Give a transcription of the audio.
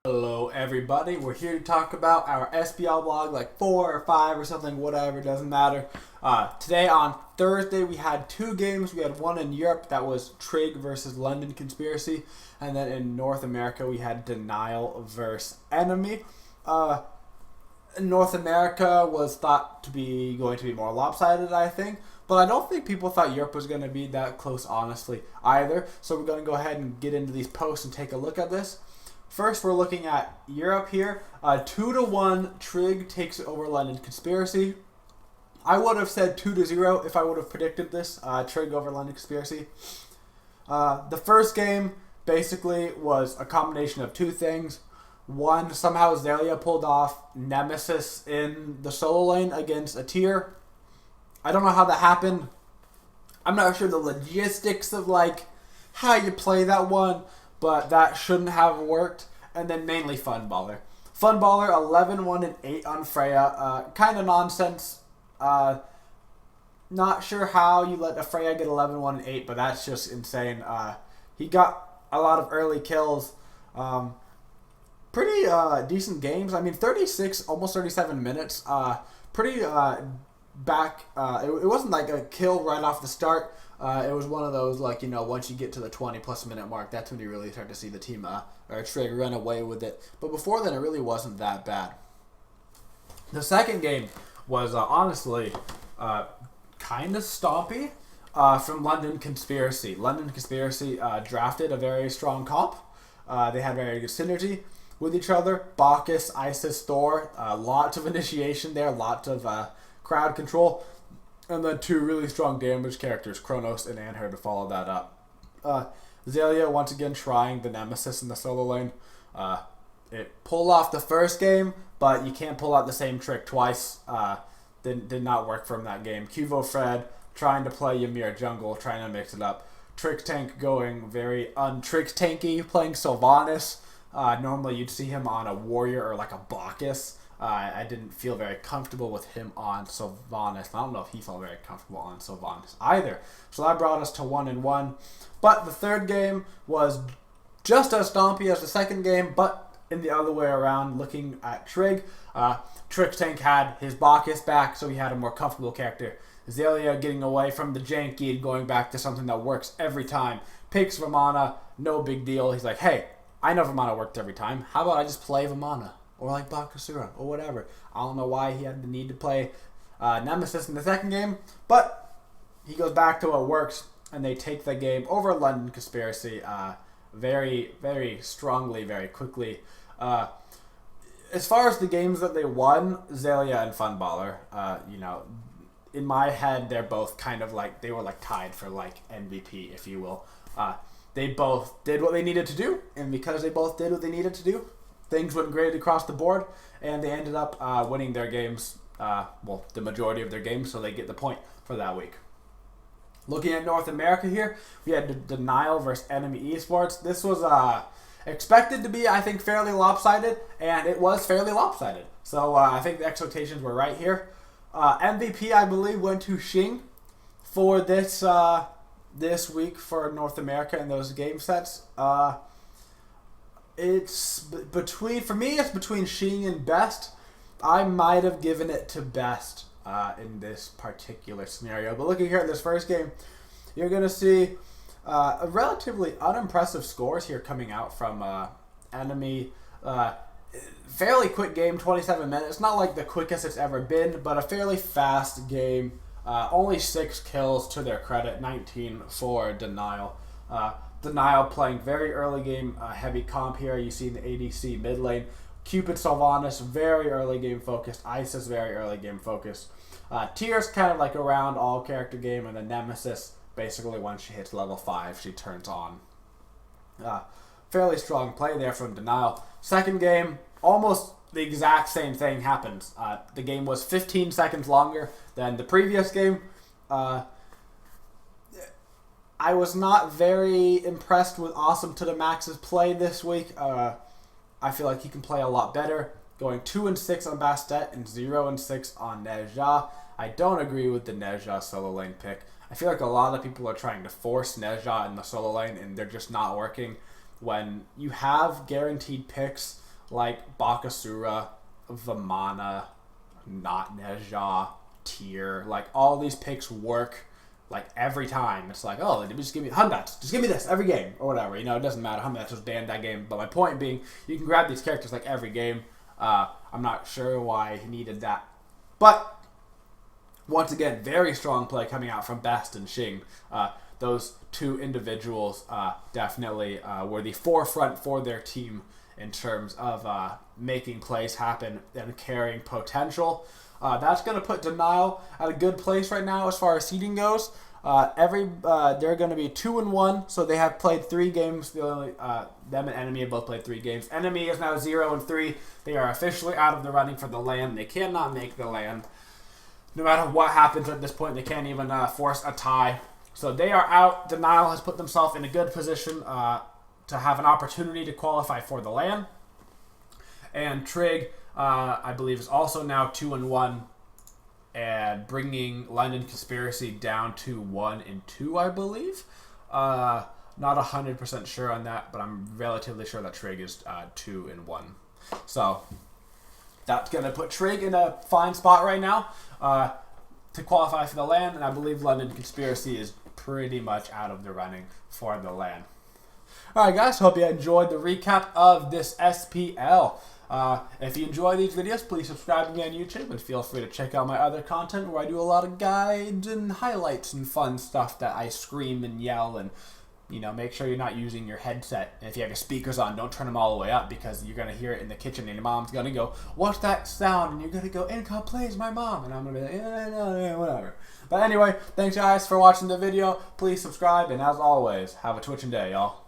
Hello everybody, we're here to talk about our SPL blog, like 4 or 5 or something, whatever, doesn't matter. Today on Thursday we had 2 games. We had one in Europe, that was Trig versus London Conspiracy, and then in North America we had Denial versus Enemy. North America was thought to be going to be more lopsided, I think, but I don't think people thought Europe was going to be that close, honestly, either. So we're going to go ahead and get into these posts and take a look at this. First, we're looking at Europe here. 2-1, Trig takes over London Conspiracy. I would have said 2-0 if I would have predicted this. Trig over London Conspiracy. The first game basically was a combination of 2 things. One, somehow Zelia pulled off Nemesis in the solo lane against a tier. I don't know how that happened. I'm not sure the logistics of how you play that one, but that shouldn't have worked. And then mainly Funballer. Funballer 11-1 and 8 on Freya. Kind of nonsense. Not sure how you let a Freya get 11-1 and 8, but that's just insane. He got a lot of early kills. Pretty decent games. I mean, 36, almost 37 minutes. Pretty back. It wasn't like a kill right off the start. It was one of those, once you get to the 20-plus minute mark, that's when you really start to see the team, or Trig, run away with it. But before then, it really wasn't that bad. The second game was, honestly, kind of stompy from London Conspiracy. London Conspiracy drafted a very strong comp. They had very good synergy with each other. Bacchus, Isis, Thor, lots of initiation there, lots of crowd control. And then 2 really strong damage characters, Kronos and Anher, to follow that up. Zelia, once again, trying the Nemesis in the solo lane. It pulled off the first game, but you can't pull out the same trick twice. Did not work from that game. Cuvo Fred trying to play Ymir jungle, trying to mix it up. Trick Tank going very un-Trick Tanky, playing Sylvanas. Normally you'd see him on a Woojer or like a Bacchus. I didn't feel very comfortable with him on Sylvanas. I don't know if he felt very comfortable on Sylvanas either. So that brought us to 1-1. But the third game was just as stompy as the second game, but in the other way around, looking at Trig. Trick Tank had his Bacchus back, so he had a more comfortable character. Zelia getting away from the janky and going back to something that works every time. Picks Vamana, no big deal. He's like, hey, I know Vamana worked every time. How about I just play Vamana? Or like Bakasura, or whatever. I don't know why he had the need to play Nemesis in the second game, but he goes back to what works, and they take the game over London Conspiracy very, very strongly, very quickly. As far as the games that they won, Zelia and Funballer, in my head, they're both kind of they were tied for MVP, if you will. They both did what they needed to do, and because they both did what they needed to do, things went great across the board, and they ended up winning their games, the majority of their games, so they get the point for that week. Looking at North America here, we had Denial versus Enemy Esports. This was expected to be, I think, fairly lopsided, and it was fairly lopsided. So I think the expectations were right here. MVP, I believe, went to Xing for this week for North America in those game sets. It's between Xing and Best. I might have given it to Best in this particular scenario. But looking here at this first game, you're going to see a relatively unimpressive scores here coming out from Enemy. Fairly quick game, 27 minutes. Not like the quickest it's ever been, but a fairly fast game. Only 6 kills to their credit, 19 for Denial. Denial playing very early game heavy comp here. You see in the ADC mid lane. Cupid Sylvanas, very early game focused. Isis, very early game focused. Tier's kind of around all character game, and then Nemesis, basically once she hits level 5, she turns on. Fairly strong play there from Denial. Second game, almost the exact same thing happens. The game was 15 seconds longer than the previous game. I was not very impressed with Awesome to the Max's play this week. I feel like he can play a lot better. Going 2-6 on Bastet and 0-6 on Neja. I don't agree with the Neja solo lane pick. I feel like a lot of people are trying to force Nezha in the solo lane, and they're just not working. When you have guaranteed picks like Bakasura, Vamana, not Nezha, Tyr, like all these picks work like every time. It's like, oh, just give me Hunbats, just give me this every game or whatever. You know, it doesn't matter. Hunbats was banned that game, but my point being, you can grab these characters like every game. I'm not sure why he needed that, but once again, very strong play coming out from Best and Xing. Those two individuals definitely were the forefront for their team in terms of making plays happen and carrying potential. That's going to put Denial at a good place right now as far as seeding goes. They're going to be 2-1, so they have played 3 games. Them and Enemy have both played 3 games. Enemy is now 0-3. They are officially out of the running for the LAN. They cannot make the LAN. No matter what happens at this point, they can't even force a tie. So they are out. Denial has put themselves in a good position to have an opportunity to qualify for the LAN. And Trig, I believe, is also now 2-1, and bringing London Conspiracy down to 1-2, I believe. Not 100% sure on that, but I'm relatively sure that Trig is 2-1. So that's going to put Trig in a fine spot right now to qualify for the LAN, and I believe London Conspiracy is pretty much out of the running for the LAN. Alright guys, hope you enjoyed the recap of this SPL. If you enjoy these videos, please subscribe to me on YouTube, and feel free to check out my other content where I do a lot of guides and highlights and fun stuff that I scream and yell, and you know, make sure you're not using your headset. And if you have your speakers on, don't turn them all the way up, because you're going to hear it in the kitchen and your mom's going to go, what's that sound? And you're going to go, Incon plays my mom. And I'm going to be like, yeah, whatever. But anyway, thanks guys for watching the video. Please subscribe, and as always, have a twitching day, y'all.